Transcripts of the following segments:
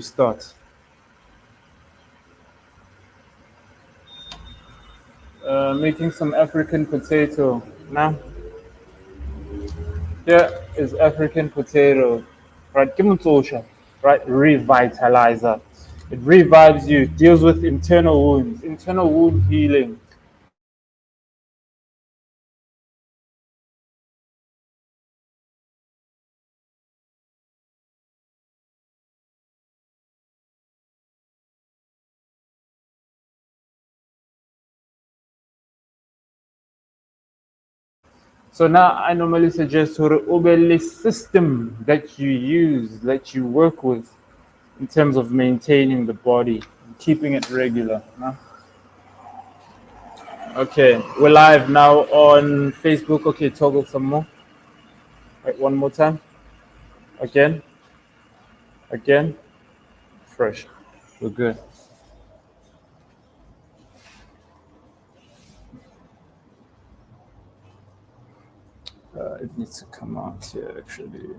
Start. Making some African potato. Now, here is African potato. Right, kimutosha. Right, revitalizer. It revives you, deals with internal wound healing. So now I normally suggest to the system that you use, that you work with in terms of maintaining the body, keeping it regular. No? Okay, we're live now on Facebook. Okay, toggle some more. Right, one more time. Again, again, fresh. We're good. It needs to come out here actually.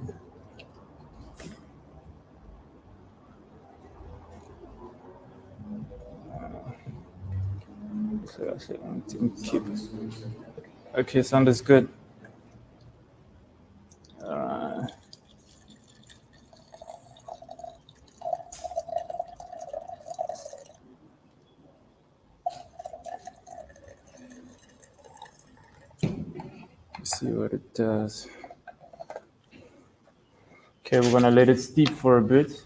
So actually, I didn't keep it. Okay, sound is good. Let's see what it does. Okay, we're gonna let it steep for a bit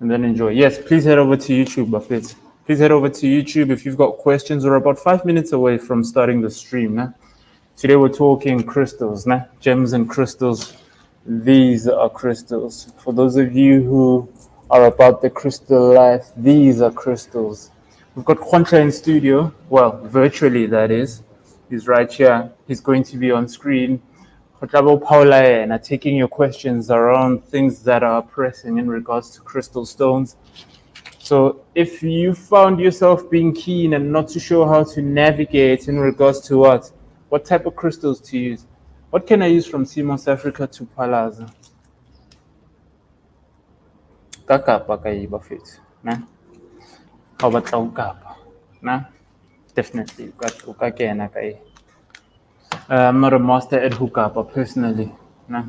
and then enjoy. Yes, please head over to YouTube, Buffett. Please head over to YouTube if you've got questions. We're about 5 minutes away from starting the stream. Nah? Today we're talking crystals, nah? Gems and crystals. These are crystals. For those of you who are about the crystal life, these are crystals. We've got Contra in studio. Well, virtually that is. He's right here. He's going to be on screen. Kgotlabo Paula and taking your questions around things that are pressing in regards to crystal stones. So if you found yourself being keen and not too sure how to navigate in regards to what type of crystals to use, what can I use from Simos Africa to Palaza? Kakapa kay Buffett, na? How about Kapa? Na? Definitely, ukakena kay. I'm not a master at hookah, personally, nah.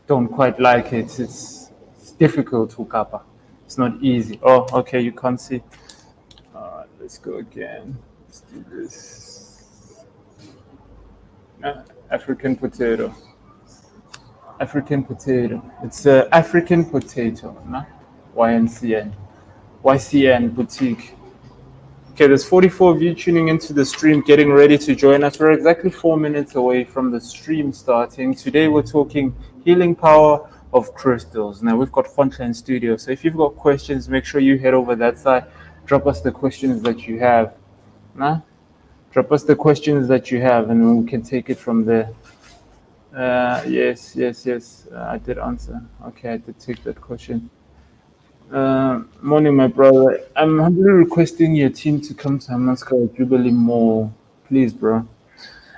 Don't quite like it. It's difficult hookah. It's not easy. Oh, okay, you can't see. Let's go again. Let's do this. African potato. African potato. It's African potato, nah? YNCN. YCN boutique. Okay, there's 44 of you tuning into the stream, getting ready to join us. We're exactly 4 minutes away from the stream starting. Today we're talking healing power of crystals. Now we've got Fonta in studio, so if you've got questions, make sure you head over that side. Drop us the questions that you have. Nah? Drop us the questions that you have, and we can take it from there. Yes. I did answer. Okay, I did take that question. Morning, my brother. I'm humbly requesting your team to come to Hamaska Jubilee Mall. Please, bro.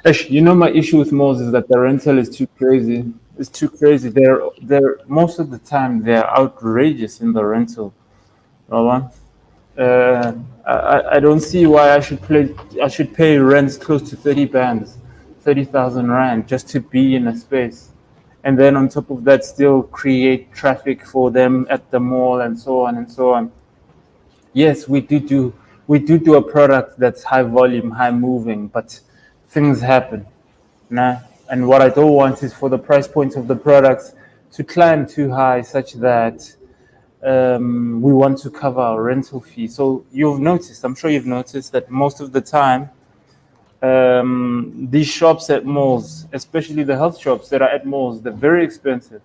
Actually, you know my issue with malls is that the rental is too crazy. It's too crazy. They're most of the time they're outrageous in the rental. Right? I don't see why I should pay rents close to 30 bands, 30,000 rand just to be in a space. And then on top of that, still create traffic for them at the mall and so on and so on. Yes, we do a product that's high volume, high moving, but things happen. Nah? And what I don't want is for the price points of the products to climb too high such that we want to cover our rental fee. So I'm sure you've noticed that most of the time, these shops at malls, especially the health shops that are at malls, they're very expensive.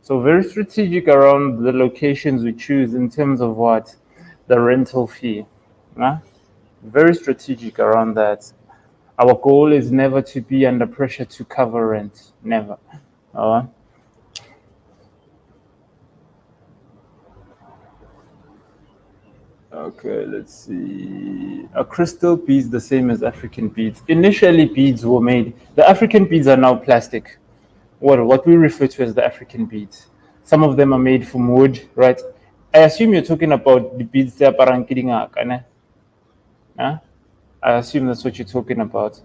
So very strategic around the locations we choose in terms of the rental fee. Nah? Very strategic around that. Our goal is never to be under pressure to cover rent. Never. Okay, let's see. A crystal beads the same as African beads. Initially, beads were made. The African beads are now plastic. What we refer to as the African beads. Some of them are made from wood, right? I assume you're talking about the beads there, parang kidingaka, ne? Huh? I assume that's what you're talking about.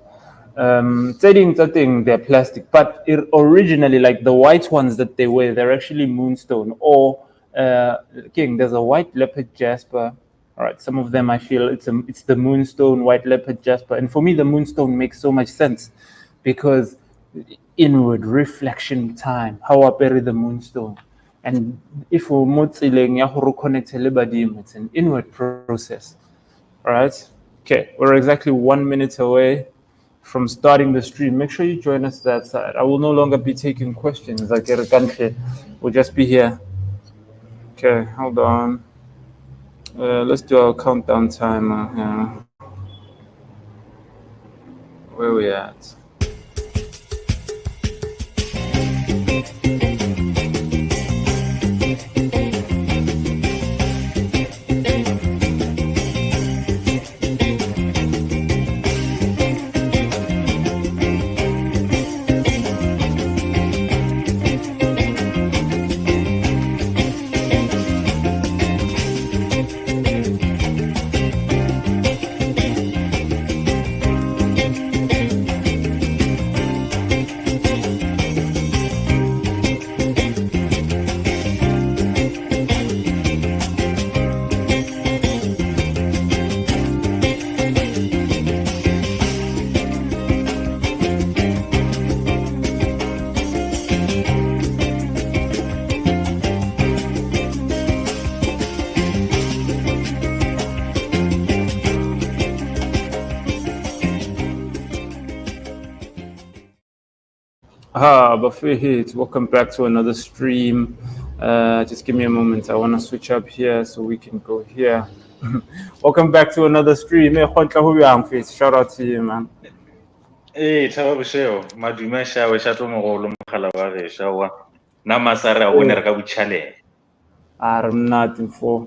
They're plastic, but originally, like the white ones that they wear, they're actually moonstone. Or there's a white leopard jasper. All right, some of them I feel it's the moonstone, white leopard jasper, and for me the moonstone makes so much sense because inward reflection time. How I bury the moonstone, and if we're motsiling ya hore connect it's an inward process. All right. Okay, we're exactly 1 minute away from starting the stream. Make sure you join us that side. I will no longer be taking questions. We'll just be here. Okay, hold on. Let's do our countdown timer. Where we at? Bafehit, welcome back to another stream. Just give me a moment. I want to switch up here so we can go here. Welcome back to another stream. Shout out to you, man. Hey, Thaba Boseo, madume shawe sha tlo mogolo mogala wa ge shawa. Na masara bone re ka butshale. I'm not for.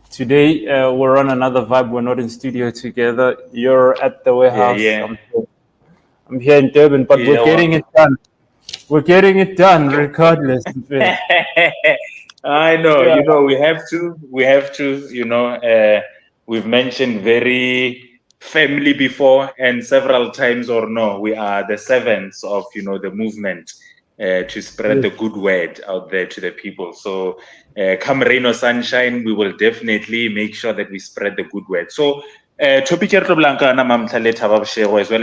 Today we're on another vibe. We're not in studio together. You're at the warehouse. Yeah. I'm here in Durban, but we're getting it done. We're getting it done regardless. I know, yeah. We have to, we've mentioned very family before and several times or no, we are the servants of, the movement to spread the good word out there to the people. So come rain or sunshine, we will definitely make sure that we spread the good word. So topic as well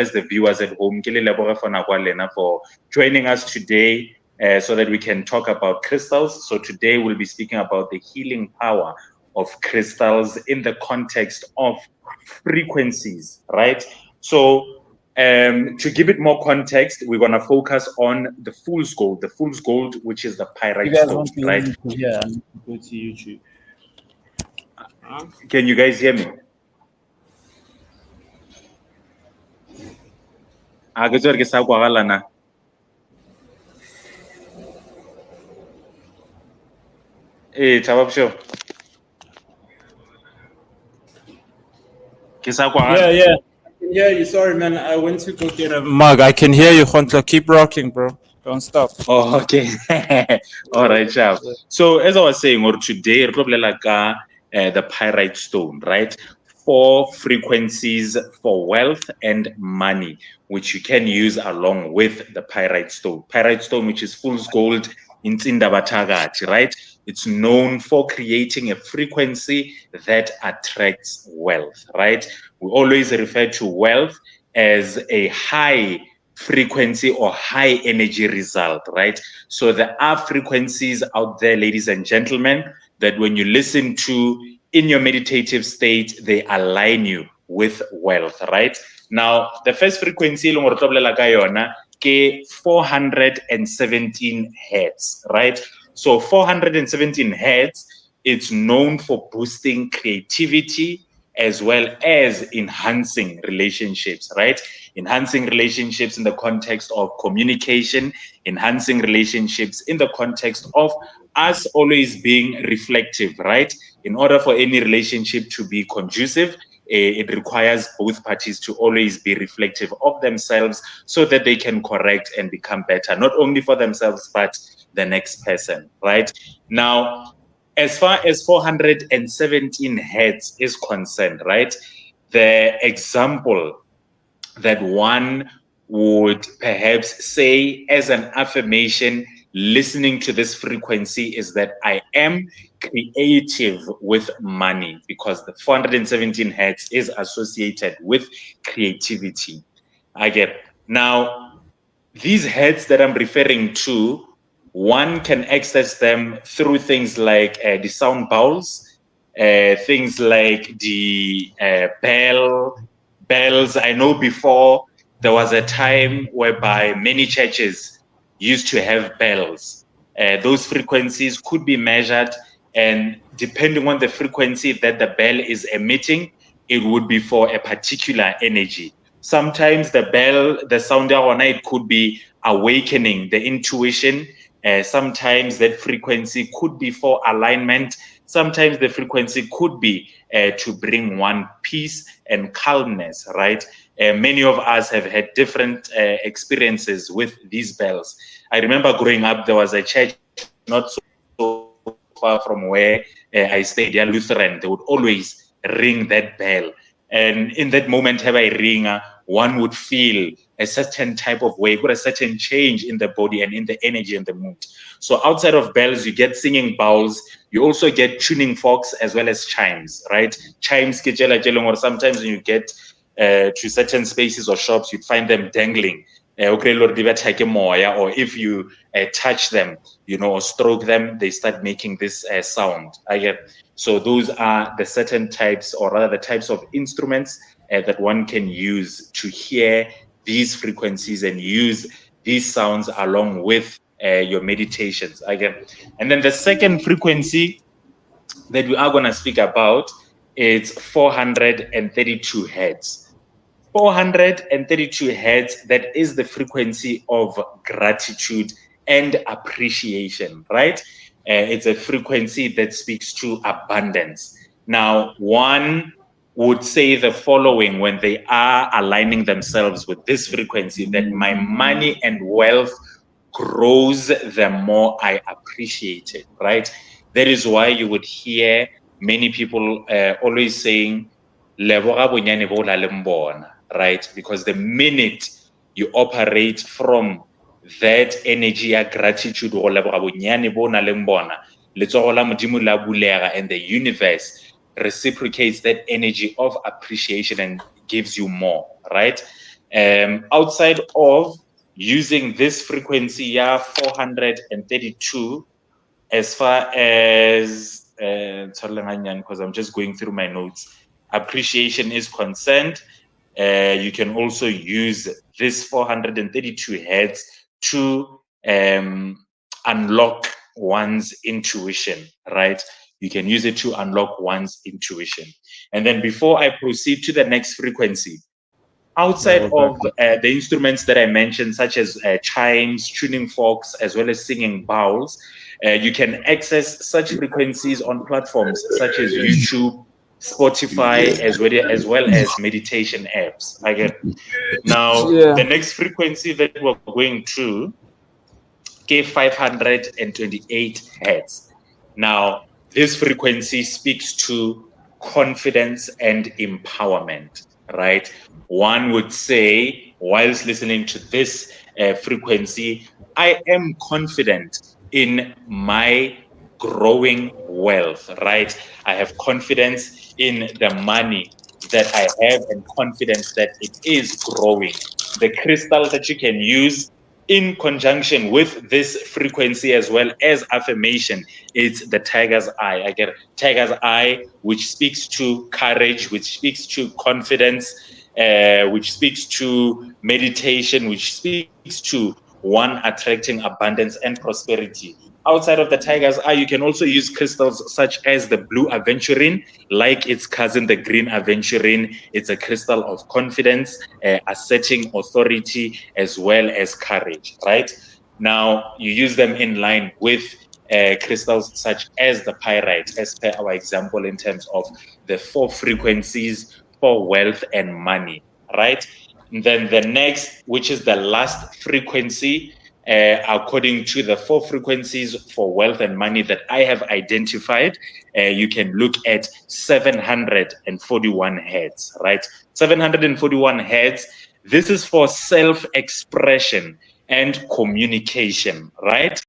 as the viewers at home for joining us today so that we can talk about crystals. So today we'll be speaking about the healing power of crystals in the context of frequencies, right? So to give it more context, we're going to focus on the fool's gold, which is the pyrite stone, right? Yeah, go to YouTube. Can you guys hear me? Hey, Chabab Yeah. I can hear you. Sorry, man. I went to go get a mug. I can hear you, Khontla. Keep rocking, bro. Don't stop. Oh, okay. All right, Chab. So, as I was saying, today, the pyrite stone, right? 4 frequencies for wealth and money, which you can use along with the pyrite stone. Pyrite stone, which is fool's gold in Tsindabatagati, right? It's known for creating a frequency that attracts wealth, right? We always refer to wealth as a high frequency or high energy result, right? So there are frequencies out there, ladies and gentlemen, that when you listen to in your meditative state, they align you with wealth, right? Now, the first frequency, 417 hertz, right? So 417 hertz, it's known for boosting creativity as well as enhancing relationships, right? Enhancing relationships in the context of communication, enhancing relationships in the context of us always being reflective, right? In order for any relationship to be conducive, it requires both parties to always be reflective of themselves so that they can correct and become better, not only for themselves, but the next person, right? Now, as far as 417 hertz is concerned, right? The example that one would perhaps say as an affirmation listening to this frequency is that I am creative with money, because the 417 hertz is associated with creativity. I get now these hertz that I'm referring to, one can access them through things like the sound bowls, things like the bells. I know before there was a time whereby many churches used to have bells. Those frequencies could be measured, and depending on the frequency that the bell is emitting, it would be for a particular energy. Sometimes the bell, the sound on it could be awakening the intuition. Sometimes that frequency could be for alignment. Sometimes the frequency could be to bring one peace and calmness, right? Many of us have had different experiences with these bells. I remember growing up, there was a church not so far from where I stayed, yeah, Lutheran. They would always ring that bell. And in that moment, have I ring, one would feel a certain type of way, but a certain change in the body and in the energy and the mood. So outside of bells, you get singing bowls. You also get tuning forks as well as chimes, right? Chimes, or sometimes when you get to certain spaces or shops, you'd find them dangling. Or if you touch them, or stroke them, they start making this sound. So those are the certain types, or rather the types of instruments that one can use to hear these frequencies and use these sounds along with your meditations. And then the second frequency that we are going to speak about is 432 hertz. 432 hertz, that is the frequency of gratitude and appreciation, right? It's a frequency that speaks to abundance. Now, one would say the following when they are aligning themselves with this frequency, that my money and wealth grows the more I appreciate it, right? That is why you would hear many people always saying, "Leboga bonyane bo la leng bona," right? Because the minute you operate from that energy of gratitude, go leboga bonyane bo na leng bona, letsogo la Modimo la bulega, and the universe reciprocates that energy of appreciation and gives you more, right? Outside of using this frequency, yeah, 432, as far as because I'm just going through my notes, appreciation is concerned, you can also use this 432 hertz to unlock one's intuition, right? You can use it to unlock one's intuition. And then before I proceed to the next frequency, outside of the instruments that I mentioned, such as chimes, tuning forks, as well as singing bowls, you can access such frequencies on platforms such as YouTube, Spotify, as well as meditation apps. Now, the next frequency that we're going to is 528 hertz. Now, this frequency speaks to confidence and empowerment, right? One would say, whilst listening to this frequency, I am confident in my growing wealth, right? I have confidence in the money that I have and confidence that it is growing. The crystal that you can use in conjunction with this frequency as well as affirmation, it's the tiger's eye. Tiger's eye, which speaks to courage, which speaks to confidence, which speaks to meditation, which speaks to one attracting abundance and prosperity. Outside of the tiger's eye, you can also use crystals such as the blue aventurine, like its cousin, the green aventurine. It's a crystal of confidence, asserting authority, as well as courage, right? Now, you use them in line with crystals such as the pyrite, as per our example in terms of the 4 frequencies for wealth and money, right? And then the next, which is the last frequency, according to the 4 frequencies for wealth and money that I have identified, you can look at 741 hertz, right? 741 hertz. This is for self-expression and communication, right?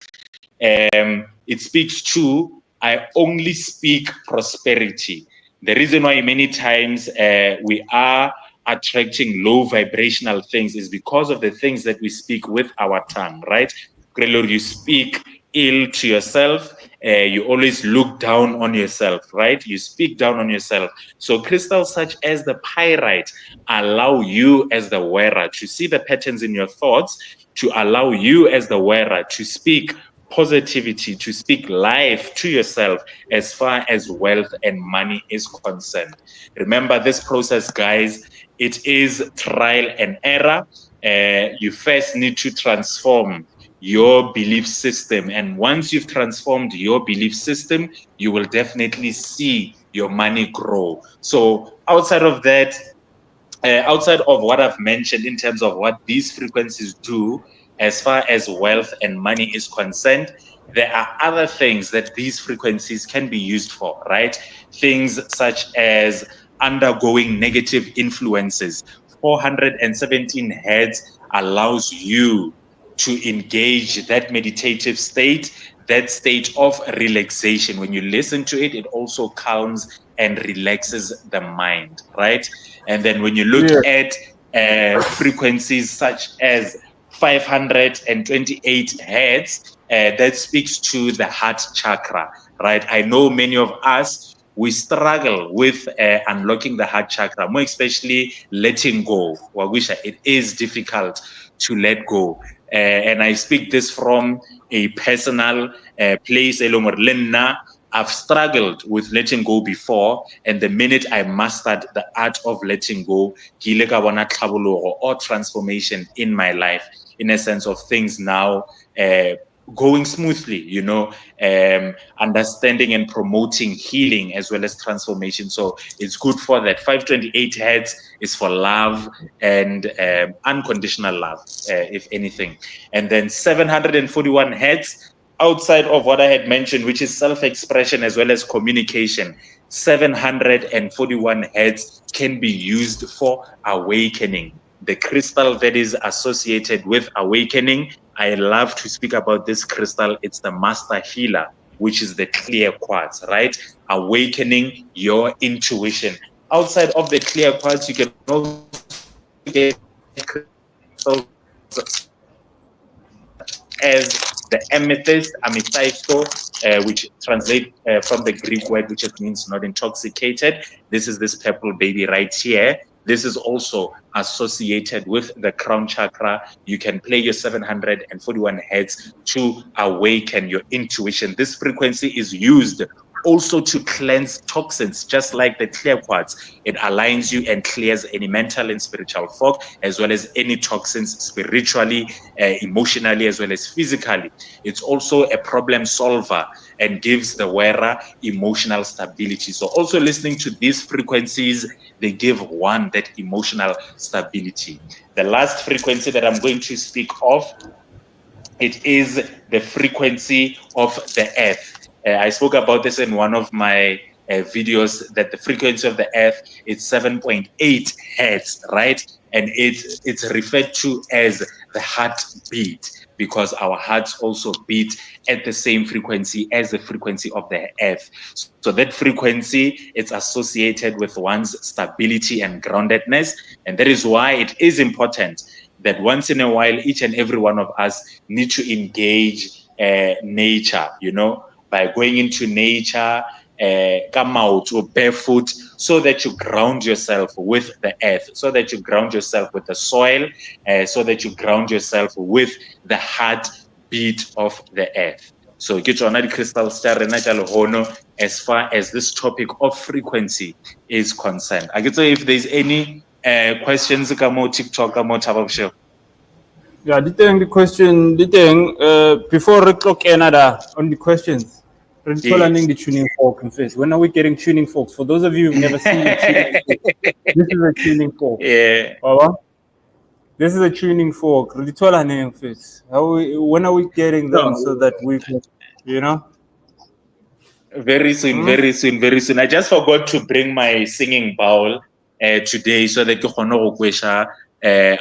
It speaks to, I only speak prosperity. The reason why many times we are attracting low vibrational things is because of the things that we speak with our tongue, right? You speak ill to yourself, you always look down on yourself, right? You speak down on yourself. So crystals such as the pyrite allow you as the wearer to see the patterns in your thoughts, to allow you as the wearer to speak positivity, to speak life to yourself as far as wealth and money is concerned. Remember this process, guys, it is trial and error. You first need to transform your belief system. And once you've transformed your belief system, you will definitely see your money grow. So outside of that, outside of what I've mentioned in terms of what these frequencies do, as far as wealth and money is concerned, there are other things that these frequencies can be used for, right? Things such as undergoing negative influences. 417 hertz allows you to engage that meditative state, that state of relaxation. When you listen to it, it also calms and relaxes the mind, right? And then when you look at frequencies such as 528 hertz, that speaks to the heart chakra, right? I know many of us, we struggle with unlocking the heart chakra, more especially letting go. It is difficult to let go. And I speak this from a personal place. I've struggled with letting go before, and the minute I mastered the art of letting go, or transformation in my life, in a sense of things now going smoothly, understanding and promoting healing as well as transformation. So it's good for that. 528 hertz is for love and unconditional love, if anything. And then 741 hertz, outside of what I had mentioned, which is self-expression as well as communication, 741 hertz can be used for awakening. The crystal that is associated with awakening, I love to speak about this crystal. It's the master healer, which is the clear quartz, right? Awakening your intuition. Outside of the clear quartz, you can also get crystals as the amethyst, which translates from the Greek word, which means not intoxicated. This is this purple baby right here. This is also associated with the crown chakra. You can play your 741 hertz to awaken your intuition. This frequency is used also to cleanse toxins, just like the clear quartz. It aligns you and clears any mental and spiritual fog, as well as any toxins spiritually, emotionally, as well as physically. It's also a problem solver and gives the wearer emotional stability. So also listening to these frequencies, they give one that emotional stability. The last frequency that I'm going to speak of, it is the frequency of the earth. I spoke about this in one of my videos, that the frequency of the earth is 7.8 hertz, right? And it's referred to as the heartbeat, because our hearts also beat at the same frequency as the frequency of the earth. So that frequency, it's associated with one's stability and groundedness. And that is why it is important that once in a while, each and every one of us need to engage nature, by going into nature, come out or barefoot, so that you ground yourself with the earth, so that you ground yourself with the soil, so that you ground yourself with the heartbeat of the earth. So get your crystal star as far as this topic of frequency is concerned. I guess if there's any questions, TikTok, Tabab. Yeah, the question, before we clock another on the questions, the tuning fork and face. When are we getting tuning forks? For those of you who've never seen a tuning fork, this is a tuning fork. Yeah. Baba? This is a tuning fork. Lithola name fits. When are we getting them so that we can, you know? Very soon, very soon, very soon. I just forgot to bring my singing bowl today so that ke kgone go kwesha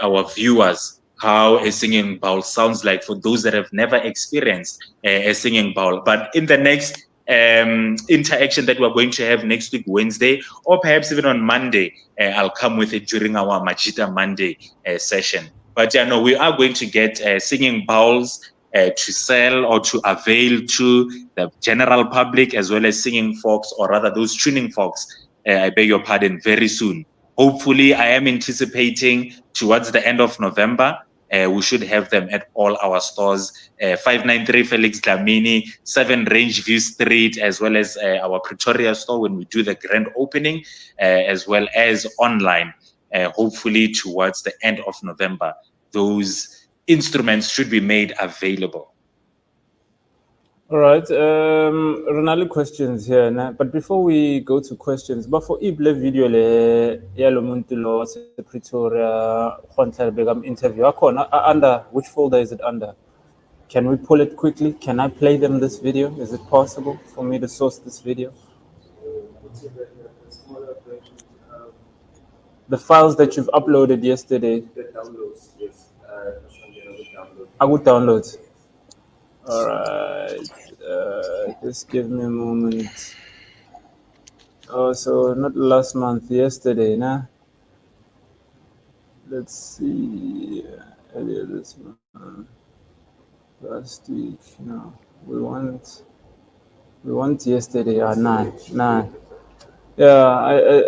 our viewers how a singing bowl sounds like for those that have never experienced a singing bowl. But in the next interaction that we're going to have next week, Wednesday, or perhaps even on Monday, I'll come with it during our Majita Monday session. But yeah, no, we are going to get singing bowls to sell or to avail to the general public, as well as singing forks, or rather those tuning forks, I beg your pardon, very soon. Hopefully, I am anticipating towards the end of November, we should have them at all our stores, 593 Felix Dlamini, 7 Rangeview Street, as well as our Pretoria store when we do the grand opening, as well as online, hopefully towards the end of November. Those instruments should be made available. All right. Ronaldo questions here, nah? But before we go to questions, but for Ible video le yalo muntu lo wase Pretoria Khonhla Begum interview, under which folder is it under? Can we pull it quickly? Can I play them this video? Is it possible for me to source this video? The files that you've uploaded yesterday. The downloads, yes. I would download. All right. Just give me a moment. Oh, so not last month, yesterday, nah? Let's see. Earlier this month. Last week, no. We want yesterday. Nah. Yeah,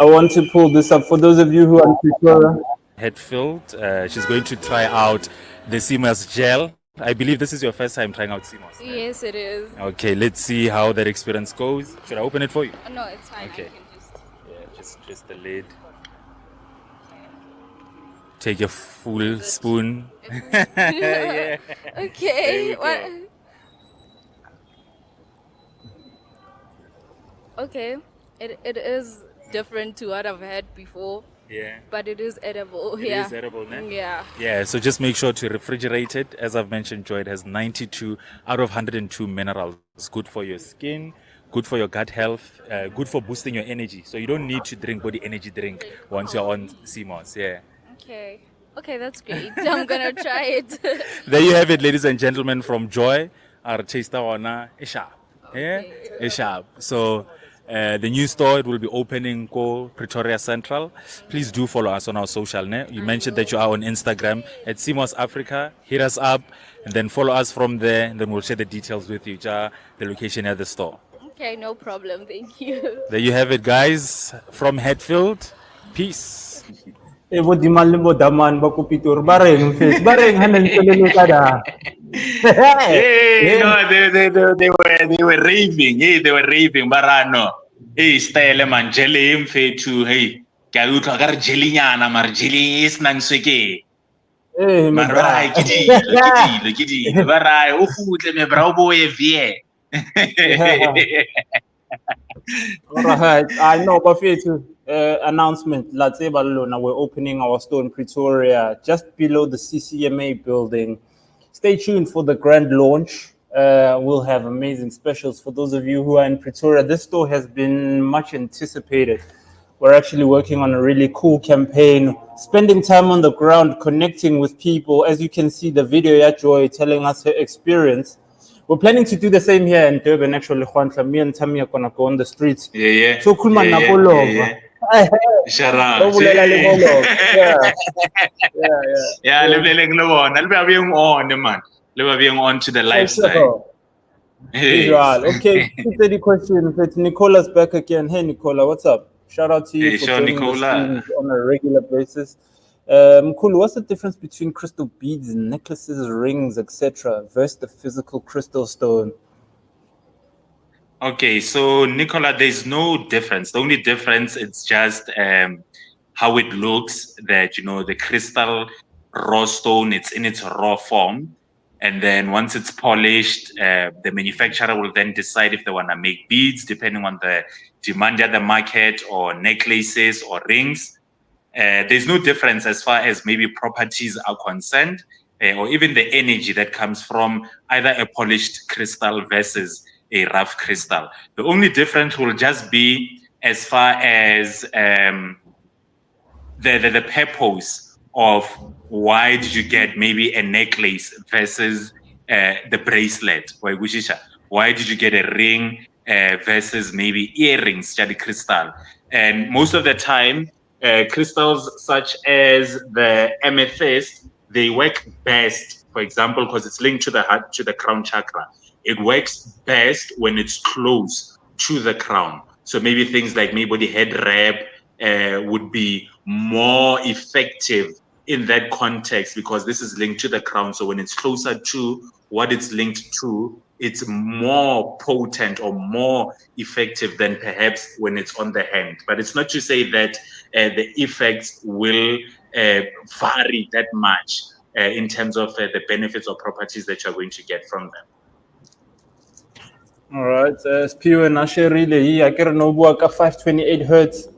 I want to pull this up for those of you who are Pretoria. Hetfield. She's going to try out the CMOS gel. I believe this is your first time trying out CMOS. Yes, it is. Okay, let's see how that experience goes. Should I open it for you? No, it's fine. Okay. I can just... Yeah, just the lid. Take your full spoon. Yeah. Okay. There we go. Okay. It is different to what I've had before, Yeah. but it is edible. It yeah. is edible, né? Yeah. Yeah, so just make sure to refrigerate it. As I've mentioned, Joy, it has 92 out of 102 minerals. It's good for your skin, good for your gut health, good for boosting your energy. So you don't need to drink body energy drink once you're on CMOS. Yeah. Okay. Okay, that's great. I'm gonna try it. There you have it, ladies and gentlemen, from Joy, our taster owner, Ishab. Yeah, Ishab. So the new store, it will be opening in Pretoria Central. Please do follow us on our social net. You mentioned that you are on Instagram at CMOS Africa. Hit us up and then follow us from there, and then we'll share the details with you, the location at the store. Okay, no problem. Thank you. There you have it, guys, from Hetfield. Peace. Evo di malimbo daman baku pitur bareng face bareng hanan pelulu kada. Hey, no, they were raving. Hey, they were raving. Barano. Hey, style man, jelly him to hey. Kaya utlwa ka re jelly nyana, mar jelly is nang sweke. Eh, me bra. Marai, ke dilo. Barai, o futle me bra o boye vie. Alright, I know, but too. Announcement. Now we're opening our store in Pretoria, just below the CCMA building. Stay tuned for the grand launch. We'll have amazing specials for those of you who are in Pretoria. This store has been much anticipated. We're actually working on a really cool campaign, spending time on the ground, connecting with people. As you can see, the video at Joy telling us her experience. We're planning to do the same here in Durban, actually. Me and Tammy are going to go on the streets. Yeah. So cool, man. Shut up. Yeah, le on to the lifestyle. Visual. Okay, 230 questions. It's Nicola's back again. Hey, Nicola, what's up? Shout out to you Hey, for sure, joining Nicola. the streams on a regular basis. Cool. What's the difference between crystal beads, necklaces, rings, etc., versus the physical crystal stone? Okay, so Nicola, there's no difference. The only difference is just how it looks. That the crystal raw stone, it's in its raw form, and then once it's polished, the manufacturer will then decide if they want to make beads, depending on the demand at the market, or necklaces or rings. There's no difference as far as maybe properties are concerned, or even the energy that comes from either a polished crystal versus a rough crystal. The only difference will just be as far as the purpose of why did you get maybe a necklace versus the bracelet. Why did you get a ring versus maybe earrings, jadi crystal? And most of the time, crystals such as the amethyst, they work best, for example, because it's linked to the heart, to the crown chakra. It works best when it's close to the crown. So maybe things like maybe the head wrap would be more effective in that context because this is linked to the crown. So when it's closer to what it's linked to, it's more potent or more effective than perhaps when it's on the hand. But it's not to say that the effects will vary that much in terms of the benefits or properties that you're going to get from them. All right. Spiwe Nasherile, I can know 528 hertz.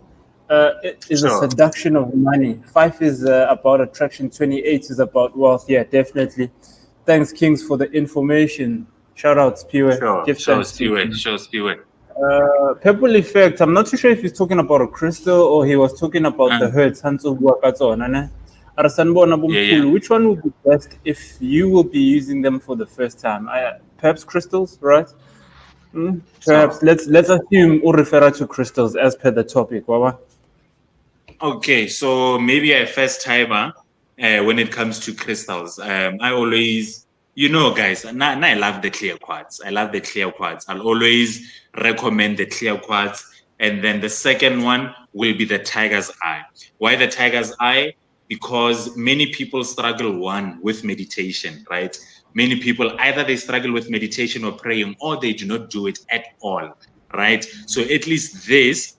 It is a seduction of money. 5 is about attraction. 28 is about wealth. Yeah, definitely. Thanks, Kings, for the information. Shout out, Spiwe. Sure, Spiwe. Purple effect. I'm not too sure if he's talking about a crystal or he was talking about the hertz. Which one would be best if you will be using them for the first time? Perhaps crystals, right? Perhaps let's assume we refer to crystals as per the topic. Wawa. Okay, so maybe a first timer when it comes to crystals. I always, guys, I love the clear quartz. I'll always recommend the clear quartz. And then the second one will be the tiger's eye. Why the tiger's eye? Because many people struggle, with meditation, right? Many people, either they struggle with meditation or praying, or they do not do it at all, right? So at least this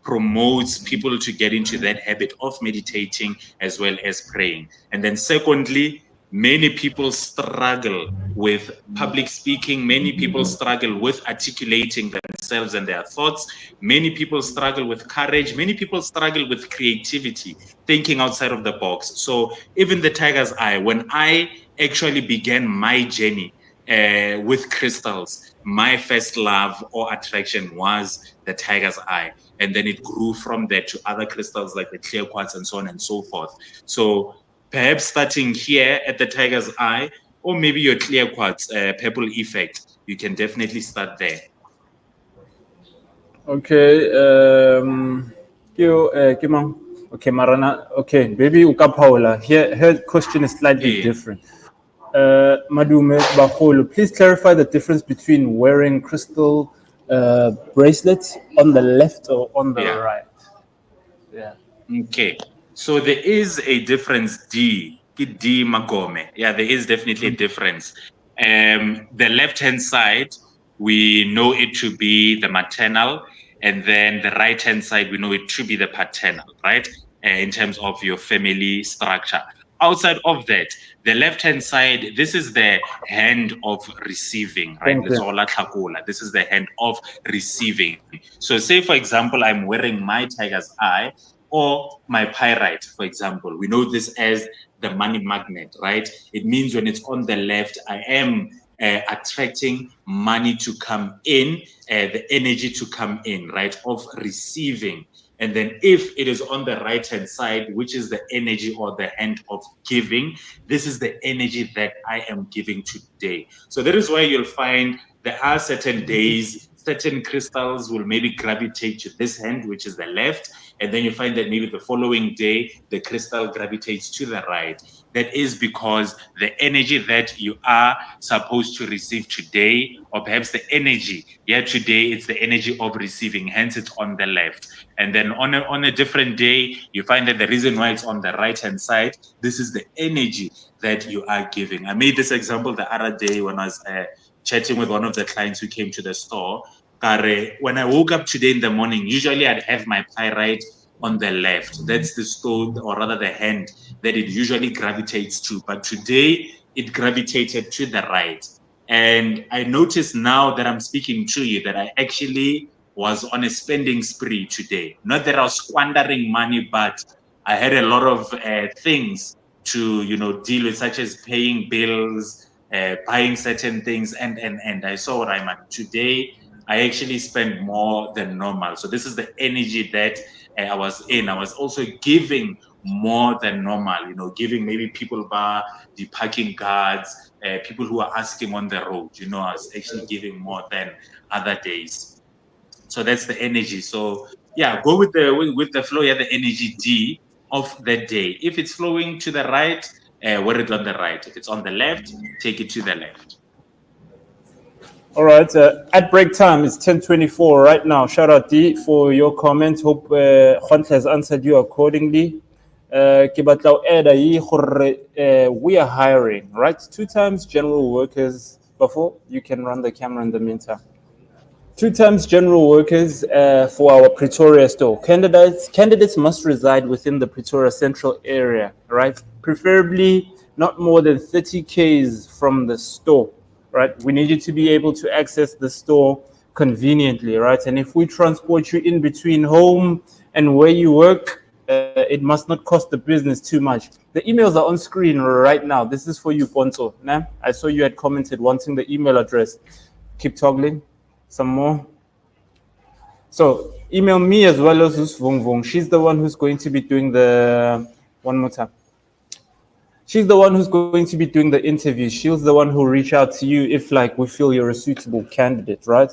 promotes people to get into that habit of meditating as well as praying. And then secondly, many people struggle with public speaking. Many people struggle with articulating themselves and their thoughts. Many people struggle with courage. Many people struggle with creativity, thinking outside of the box. So even the tiger's eye, when I actually began my journey with crystals, my first love or attraction was the tiger's eye. And then it grew from there to other crystals like the clear quartz and so on and so forth. So perhaps starting here at the tiger's eye, or maybe your clear quartz purple effect, you can definitely start there. Okay. Okay, Marana. Okay, baby Uka Paula. Here, her question is slightly different. Madume Baholo, please clarify the difference between wearing crystal bracelets on the left or on the right. Yeah. Okay. So there is a difference, D Magome. Yeah, there is definitely a difference. The left-hand side, we know it to be the maternal, and then the right-hand side, we know it to be the paternal, right? In terms of your family structure. Outside of that, the left-hand side, this is the hand of receiving, right? This is the hand of receiving. So say, for example, I'm wearing my tiger's eye or my pyrite, for example. We know this as the money magnet, right? It means when it's on the left, I am attracting money to come in, the energy to come in, right? Of receiving. And then if it is on the right-hand side, which is the energy or the hand of giving, this is the energy that I am giving today. So that is why you'll find there are certain days, certain crystals will maybe gravitate to this hand, which is the left. And then you find that maybe the following day, the crystal gravitates to the right. That is because the energy that you are supposed to receive today, or perhaps the energy, today it's the energy of receiving, hence it's on the left. And then on a different day, you find that the reason why it's on the right-hand side, this is the energy that you are giving. I made this example the other day when I was chatting with one of the clients who came to the store. When I woke up today in the morning, usually I'd have my pyrite on the left. That's the stone, or rather the hand, that it usually gravitates to. But today, it gravitated to the right. And I noticed now that I'm speaking to you that I actually was on a spending spree today. Not that I was squandering money, but I had a lot of things to, deal with, such as paying bills, buying certain things, and I saw, Rayman, today I actually spent more than normal. So this is the energy that I was in. I was also giving more than normal, giving maybe people bar the parking guards, people who are asking on the road, I was actually giving more than other days. So that's the energy. So yeah, go with the flow. Yeah, the energy D of the day. If it's flowing to the right, wear it on the right. If it's on the left, take it to the left. All right. At break time, it's 10:24 right now. Shout out D for your comment. Hope Juan has answered you accordingly. Ke batla ho add we are hiring, right? 2 times general workers. Before you can run the camera in the meantime. 2 times general workers for our Pretoria store. Candidates must reside within the Pretoria central area, right? Preferably not more than 30 k's from the store, right? We need you to be able to access the store conveniently, right? And if we transport you in between home and where you work, it must not cost the business too much. The emails are on screen right now. This is for you, Ponzo. Nah? I saw you had commented wanting the email address. Keep toggling. Some more. So email me as well as Vung Vung. She's the one who's going to be doing the one more time. She's the one who's going to be doing the interviews. She's the one who'll reach out to you if like we feel you're a suitable candidate, right?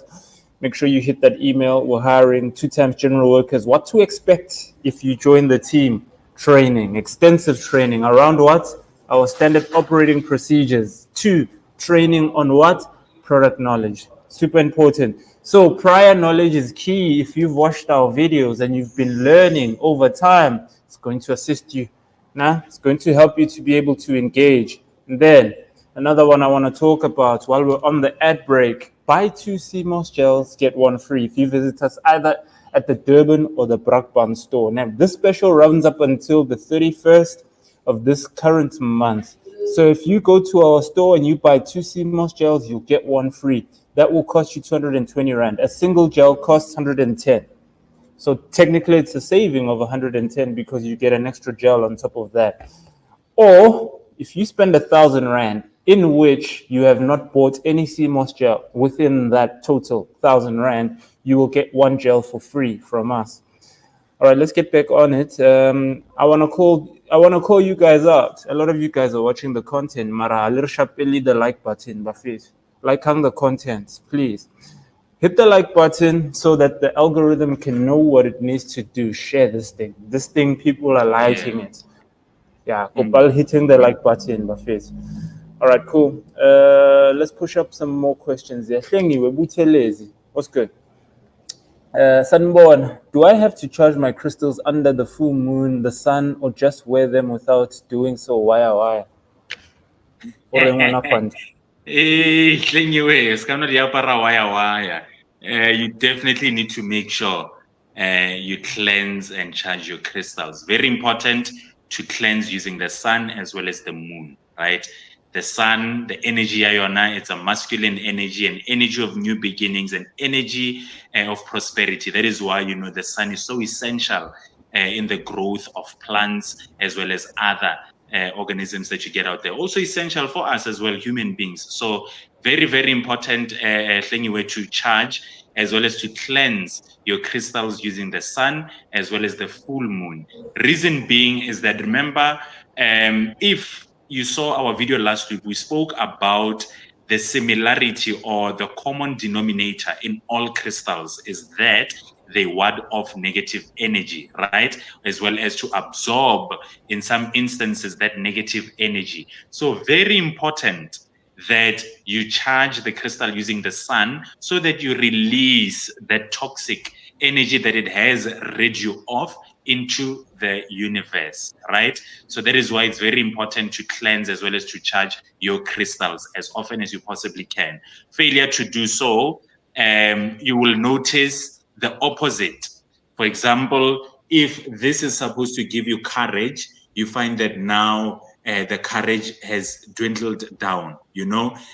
Make sure you hit that email. We're hiring 2 times general workers. What to expect if you join the team? Training, extensive training around what? Our standard operating procedures. 2, training on what? Product knowledge. Super important. So prior knowledge is key. If you've watched our videos and you've been learning over time, it's going to assist you. It's going to help you to be able to engage. And then another one I want to talk about while we're on the ad break, buy 2 CMOS gels, get 1 free if you visit us either at the Durban or the Brakpan store. Now, this special runs up until the 31st of this current month. So if you go to our store and you buy 2 CMOS gels, you'll get 1 free. That will cost you 220 Rand. A single gel costs 110. So technically it's a saving of 110 because you get an extra gel on top of that. Or if you spend 1,000 Rand in which you have not bought any CMOS gel within that total 1,000 Rand, you will get 1 gel for free from us. All right, let's get back on it. I want to call you guys out. A lot of you guys are watching the content. Mara, the like button, like on the content, please. Hit the like button so that the algorithm can know what it needs to do. Share this thing. This thing, people are liking it. Yeah, hitting the like button, Bafis. All right, cool. Let's push up some more questions there. What's good? Sunborn, do I have to charge my crystals under the full moon, the sun, or just wear them without doing so? Why? You definitely need to make sure you cleanse and charge your crystals. Very important to cleanse using the sun as well as the moon, right? The sun, the energy iona, it's a masculine energy, an energy of new beginnings, an energy of prosperity. That is why, the sun is so essential in the growth of plants as well as other organisms that you get out there. Also essential for us as well, human beings. So very, very important thing to charge as well as to cleanse your crystals using the sun as well as the full moon. Reason being is that, remember, if you saw our video last week, we spoke about the similarity or the common denominator in all crystals is that they ward off negative energy, right? As well as to absorb, in some instances, that negative energy. So very important that you charge the crystal using the sun so that you release that toxic energy that it has rid you of into the universe, right? So that is why it's very important to cleanse as well as to charge your crystals as often as you possibly can. Failure to do so, you will notice the opposite. For example, if this is supposed to give you courage, you find that now the courage has dwindled down.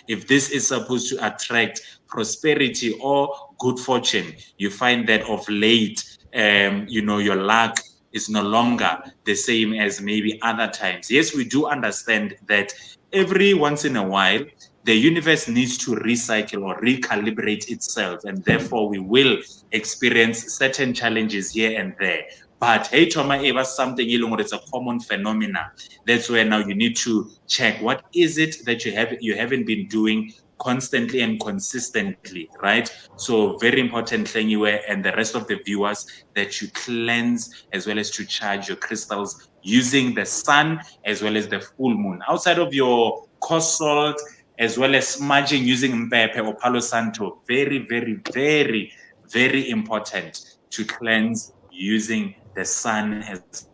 If this is supposed to attract prosperity or good fortune, you find that of late, your luck is no longer the same as maybe other times. Yes, we do understand that every once in a while, the universe needs to recycle or recalibrate itself, and therefore we will experience certain challenges here and there. But hey, Toma, Eva, something it's a common phenomena. That's where now you need to check what is it that you haven't been doing constantly and consistently, right? So very important thing you and the rest of the viewers that you cleanse as well as to charge your crystals using the sun as well as the full moon. Outside of your coarse salt, as well as smudging using mpepe or palo santo, very, very, very, very important to cleanse using the sun as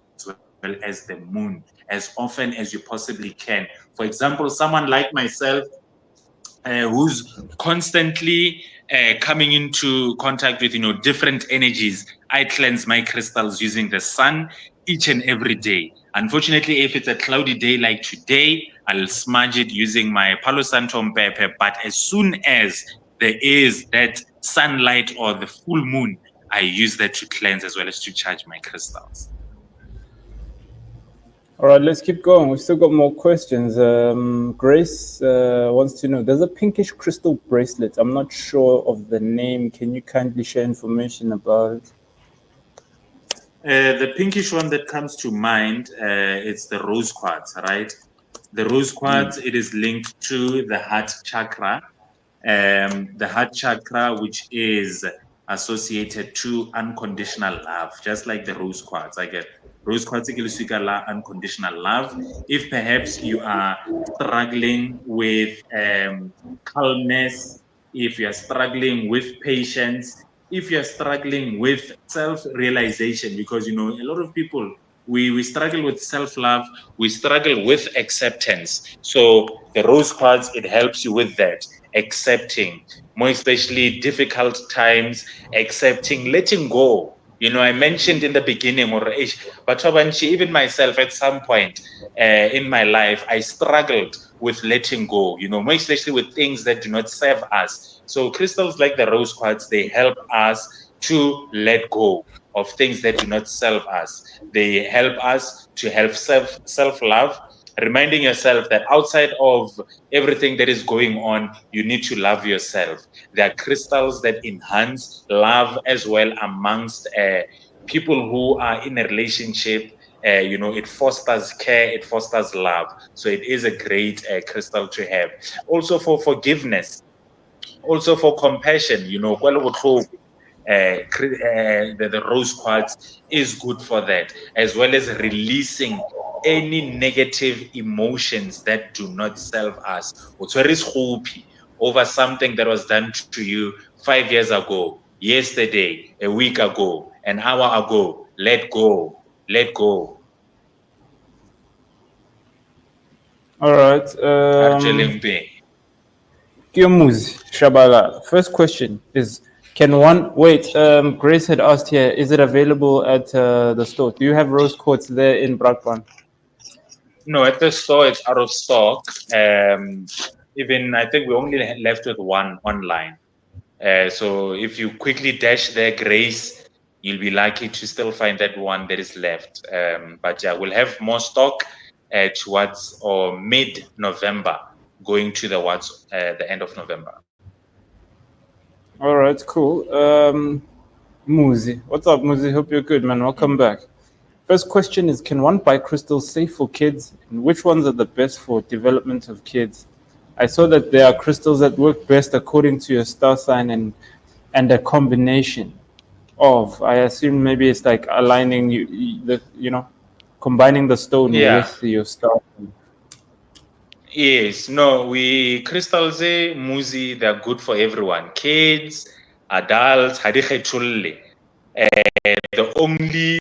well as the moon as often as you possibly can. For example, someone like myself, who's constantly coming into contact with different energies, I cleanse my crystals using the sun each and every day. Unfortunately, if it's a cloudy day like today, I'll smudge it using my Palo Santo pepper. But as soon as there is that sunlight or the full moon, I use that to cleanse as well as to charge my crystals. All right, let's keep going. We've still got more questions. Grace wants to know, there's a pinkish crystal bracelet. I'm not sure of the name. Can you kindly share information about it? The pinkish one that comes to mind, it's the rose quartz, right? The rose quartz, it is linked to the heart chakra. The heart chakra, which is associated to unconditional love, just like the rose quartz. I get rose quartz, unconditional love. If perhaps you are struggling with calmness, if you're struggling with patience, if you're struggling with self-realization, because a lot of people, we struggle with self-love, we struggle with acceptance. So the rose quartz, it helps you with that, accepting, more especially difficult times, accepting, letting go. I mentioned in the beginning, but even myself at some point in my life, I struggled with letting go, more especially with things that do not serve us. So crystals like the rose quartz, they help us to let go of things that do not serve us. They help us to have self-love, reminding yourself that outside of everything that is going on, you need to love yourself. There are crystals that enhance love as well amongst people who are in a relationship. It fosters care, it fosters love. So it is a great crystal to have. Also for forgiveness, also for compassion, the rose quartz is good for that, as well as releasing any negative emotions that do not serve us. Over something that was done to you 5 years ago, yesterday, a week ago, an hour ago. Let go. Let go. All right. Kiyomuzi Shabala. First question is, Grace had asked here, is it available at the store? Do you have rose quartz there in Brakpan? No, at the store it's out of stock. Even I think we only left with one online. So if you quickly dash there, Grace, you'll be lucky to still find that one that is left. But yeah, we'll have more stock towards or mid-November, going to the end of November. All right, cool. Muzi. What's up, Muzi? Hope you're good, man. Welcome back. First question is, can one buy crystals safe for kids? And which ones are the best for development of kids? I saw that there are crystals that work best according to your star sign and a combination of, I assume maybe it's like aligning combining the stone with your star sign. Yes, no, crystals, Muzi, they're good for everyone. Kids, adults, the only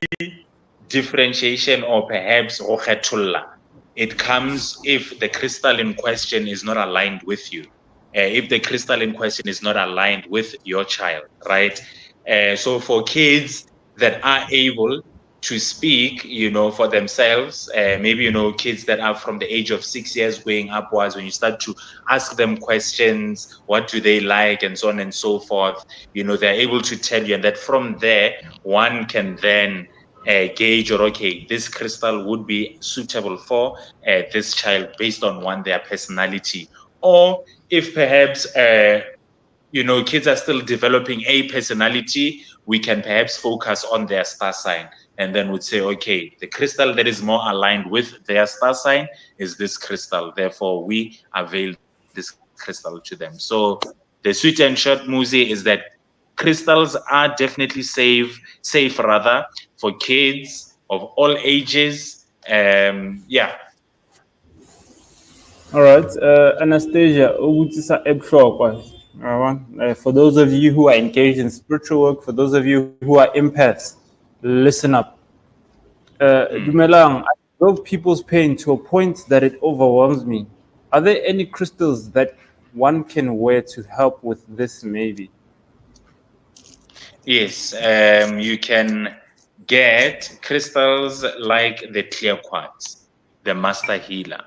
differentiation or perhaps it comes if the crystal in question is not aligned with you. If the crystal in question is not aligned with your child, right? So for kids that are able to speak, for themselves, maybe, kids that are from the age of 6 years going upwards, when you start to ask them questions, what do they like, and so on and so forth, they're able to tell you. And that from there, one can then gauge, or okay, this crystal would be suitable for this child based on their personality, or if perhaps kids are still developing a personality, we can perhaps focus on their star sign, and then would say, okay, the crystal that is more aligned with their star sign is this crystal. Therefore, we avail this crystal to them. So the sweet and short, Muzi, is that crystals are definitely safe rather for kids of all ages. Yeah. All right, Anastasia, for those of you who are engaged in spiritual work, for those of you who are empaths, listen up. Dumelang, I feel people's pain to a point that it overwhelms me. Are there any crystals that one can wear to help with this, maybe? Yes, you can get crystals like the clear quartz, the master healer,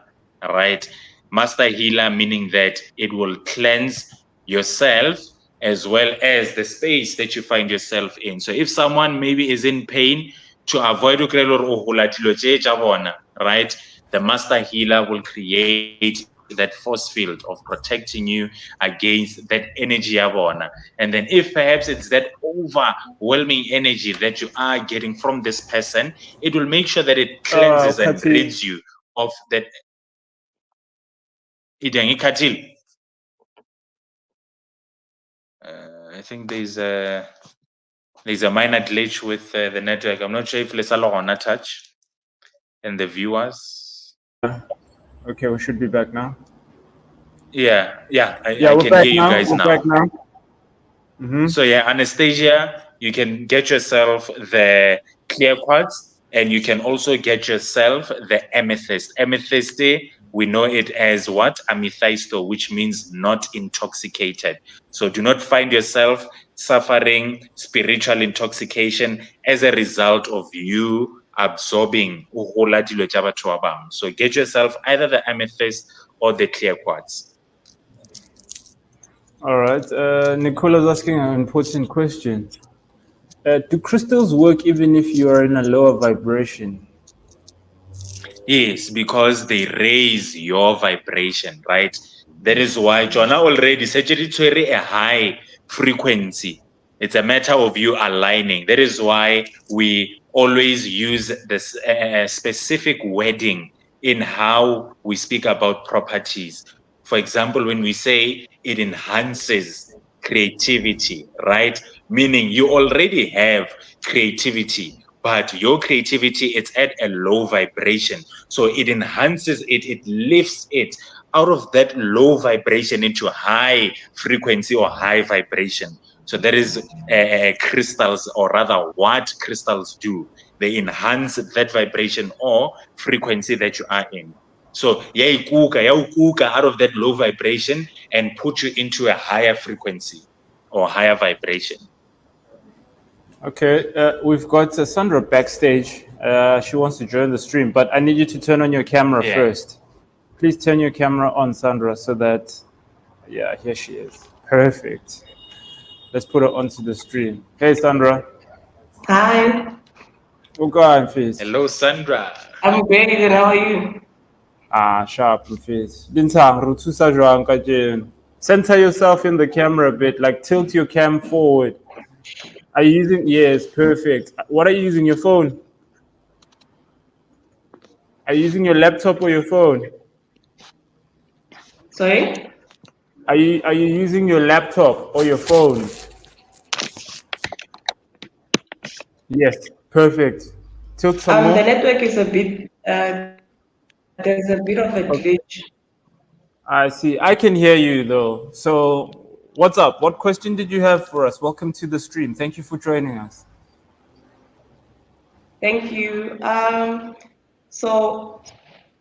right? Master healer meaning that it will cleanse yourself as well as the space that you find yourself in. So if someone maybe is in pain, to avoid right, the master healer will create that force field of protecting you against that energy yabona. And then if perhaps it's that overwhelming energy that you are getting from this person, it will make sure that it cleanses and rids you of that. I think there's a minor glitch with the network. I'm not sure if Lesalo on touch and the viewers. Okay, we should be back now. I can hear you guys now. Back now. So yeah, Anastasia, you can get yourself the clear quartz, and you can also get yourself the amethyst. Amethyst, we know it as what? Amethysto, which means not intoxicated. So do not find yourself suffering spiritual intoxication as a result of you absorbing. So get yourself either the amethyst or the clear quartz. All right. Nicola's asking an important question. Do crystals work even if you are in a lower vibration? Yes, because they raise your vibration, right? That is why Jonah already said a high frequency. It's a matter of you aligning. That is why we always use this specific wording in how we speak about properties. For example, when we say it enhances creativity, right? Meaning you already have creativity, but your creativity is at a low vibration. So it enhances it, it lifts it out of that low vibration into high frequency or high vibration. So that is crystals, or rather what crystals do. They enhance that vibration or frequency that you are in. So yaukuka out of that low vibration and put you into a higher frequency or higher vibration. Okay, we've got Sandra backstage. She wants to join the stream, but I need you to turn on your camera first. Please turn your camera on, Sandra, so that, yeah, here she is. Perfect. Let's put her onto the stream. Hey, Sandra. Hi. Hello, Sandra. I'm great. Good. How are you? Sharp, Mfis. Bintang, rutusa jwang kajeno. Center yourself in the camera a bit, like tilt your cam forward. Are you using, yes, perfect. What are you using, your phone? Are you using your laptop or your phone? Sorry? Are you using your laptop or your phone? Yes, perfect. Tilt some more. The network is a bit, there's a bit of a glitch. I see. I can hear you though. So what's up? What question did you have for us? Welcome to the stream. Thank you for joining us. Thank you. So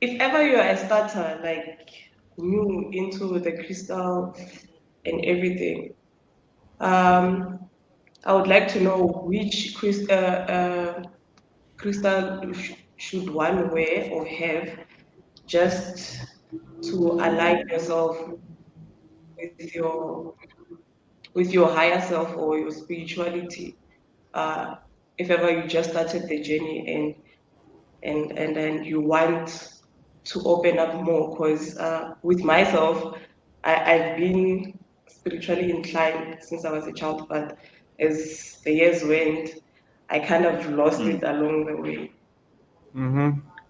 if ever you're a starter, like new into the crystal and everything, I would like to know which crystal should one wear or have just to align yourself with your higher self or your spirituality. if ever you just started the journey and then you want to open up more, because with myself, I've been spiritually inclined since I was a child, but as the years went, I kind of lost it along the way.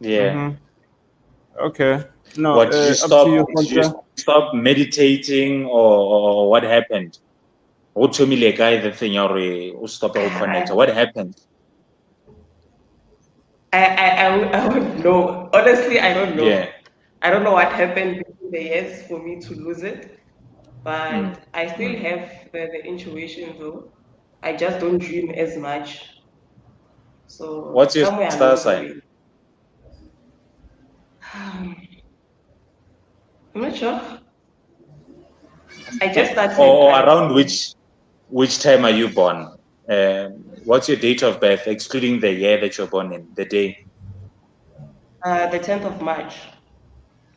Yeah. Okay. No, What, did you up to you, did you Contra. stop meditating, or what happened? What told me like guy the thing or stop or connect? What happened? I would know. Honestly, I don't know. Yeah. I don't know what happened between the years for me to lose it, but I still have the intuition though. I just don't dream as much. So What's your somewhere star along the sign? way. I'm not sure. I just started. Or around which time are you born? What's your date of birth, excluding the year that you're born in, the day? The 10th of March.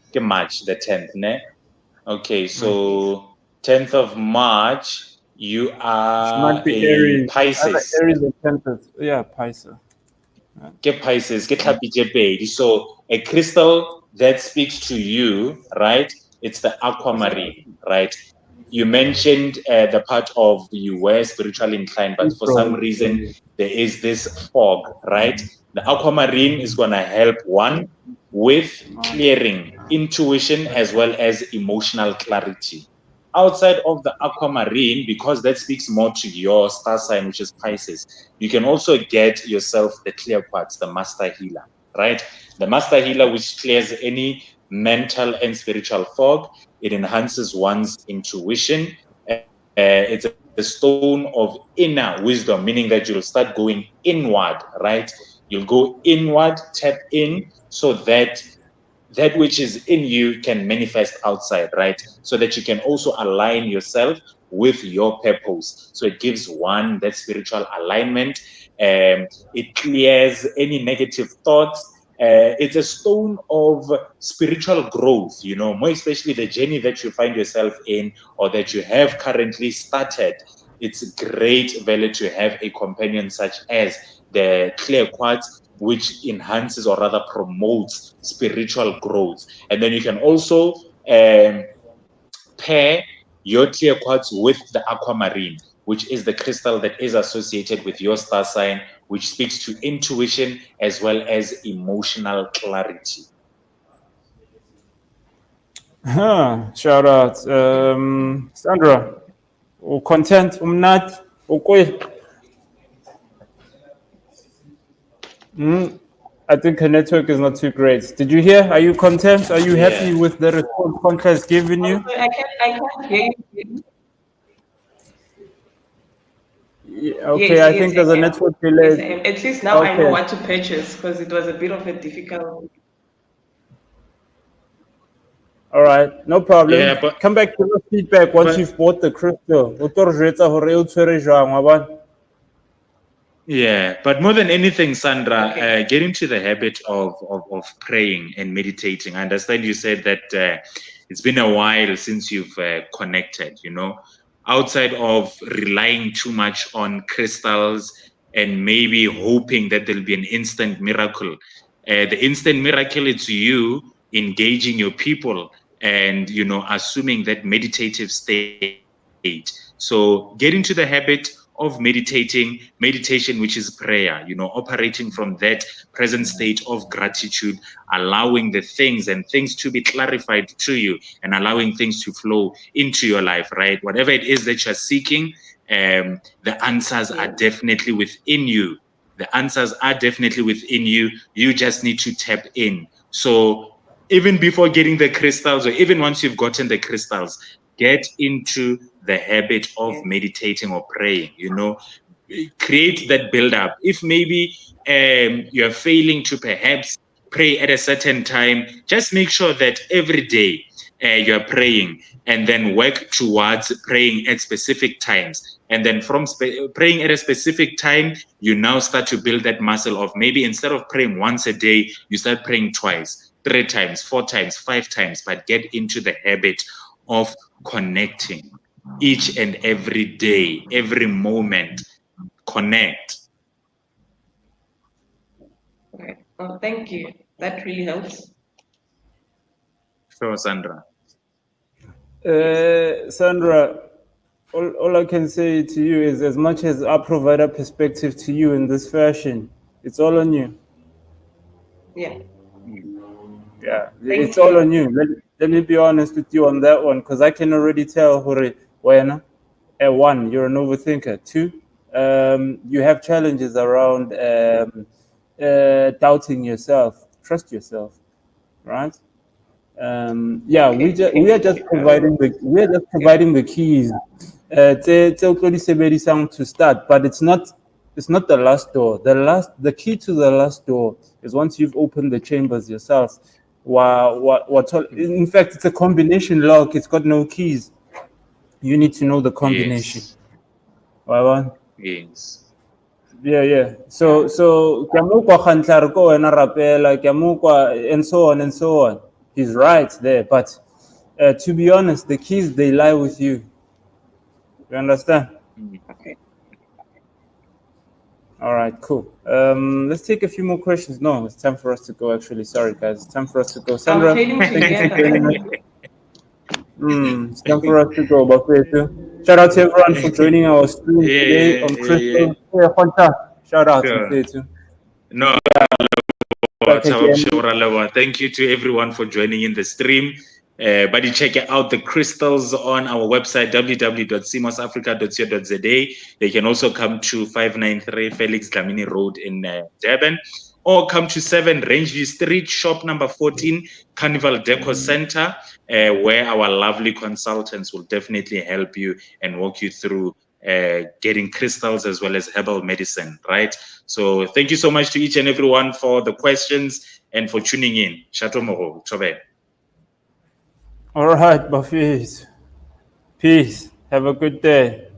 Okay, March the 10th, ne? Okay, Yes. so 10th of March, you It are might be a Aries. Either Pisces. Aries or Cancer. Yeah, Pisces. Ke Pisces, ke tlhapi tse pedi. So a crystal that speaks to you, right? It's the aquamarine, right? You mentioned the part of you were spiritually inclined, but for some reason there is this fog, right? The aquamarine is going to help one with clearing intuition as well as emotional clarity. Outside of the aquamarine, because that speaks more to your star sign, which is Pisces, you can also get yourself the clear quartz, the master healer, right? The master healer, which clears any mental and spiritual fog. It enhances one's intuition. It's a stone of inner wisdom, meaning that you'll start going inward, right? You'll go inward, tap in, so that that which is in you can manifest outside, right? So that you can also align yourself with your purpose. So it gives one that spiritual alignment. It clears any negative thoughts. It's a stone of spiritual growth, you know, more especially the journey that you find yourself in or that you have currently started. It's great value to have a companion such as the clear quartz, which enhances or rather promotes spiritual growth. And then you can also pair your clear quartz with the aquamarine, which is the crystal that is associated with your star sign, which speaks to intuition as well as emotional clarity. Shout out. Sandra. Content. Umnat. Okay. I think her network is not too great. Did you hear? Are you content? Are you happy with the response Contra has given you? I can't hear you. Yeah, okay, Yes, I think there's a network Yes, delay. I am. At least now I know Okay. what to purchase because it was a bit of a difficult. All right, no problem. Yeah, but Come back to the feedback once you've bought the crystal. O tlo re jwetsa hore e o tshwere jwang, wa bona? yeah, but more than anything, Sandra, Okay. get into the habit of praying and meditating. I understand you said that it's been a while since you've connected, you know, outside of relying too much on crystals and maybe hoping that there'll be an instant miracle. The instant miracle is you engaging your people and, you know, assuming that meditative state. So get into the habit of meditation, which is prayer, you know, operating from that present state of gratitude, allowing the things and things to be clarified to you and allowing things to flow into your life, right? Whatever it is that you're seeking, the answers are definitely within you. The answers are definitely within you. You just need to tap in. So even before getting the crystals, or even once you've gotten the crystals, get into the habit of meditating or praying, you know, create that build up. If maybe you're failing to perhaps pray at a certain time, just make sure that every day you're praying and then work towards praying at specific times. And then from praying at a specific time, you now start to build that muscle of maybe instead of praying once a day, you start praying twice, 3 times, 4 times, 5 times, but get into the habit of connecting each and every day, every moment. Connect. Oh, thank you. That really helps. Sure, Sandra. Sandra, all I can say to you is, as much as I provide a perspective to you in this fashion, it's all on you. Yeah. Yeah, Thank it's all you. on you. Let me be honest with you on that one, because I can already tell, Hore, when, one, you're an overthinker. Two, you have challenges around doubting yourself. Trust yourself, right? Yeah, we are just providing the keys. Tse o tlo di sebedisang to start, but it's not the last door. The key to the last door is once you've opened the chambers yourself. In fact, it's a combination lock. It's got no keys. You need to know the combination. Yes. Wa? Yes. Yeah. So Kiamukwa Khantlar ko wena rapela, Kiamukwa, and so on and so on. He's right there, but to be honest, the keys they lie with you. You understand? Okay. All right, cool. Let's take a few more questions. No, it's time for us to go. Actually, sorry guys, it's time for us to go. I'm Sandra, failing thank you for joining us. together. It's time for us to go. Bafethu. Shout out to everyone for joining our stream today on Yeah. Crystal. Hey, Khonta. Shout out to Sure. Bafethu. No, Back again. thank you to everyone for joining in the stream. But you check out the crystals on our website, www.simosafrica.co.za. They can also come to 593 Felix Dlamini Road in Durban, or come to 7 Rangeview Street, shop number 14, Carnival Deco Center, where our lovely consultants will definitely help you and walk you through getting crystals as well as herbal medicine, right? So thank you so much to each and everyone for the questions and for tuning in. Chateau Moro, Chobe. All right, Bafet. Peace. Have a good day.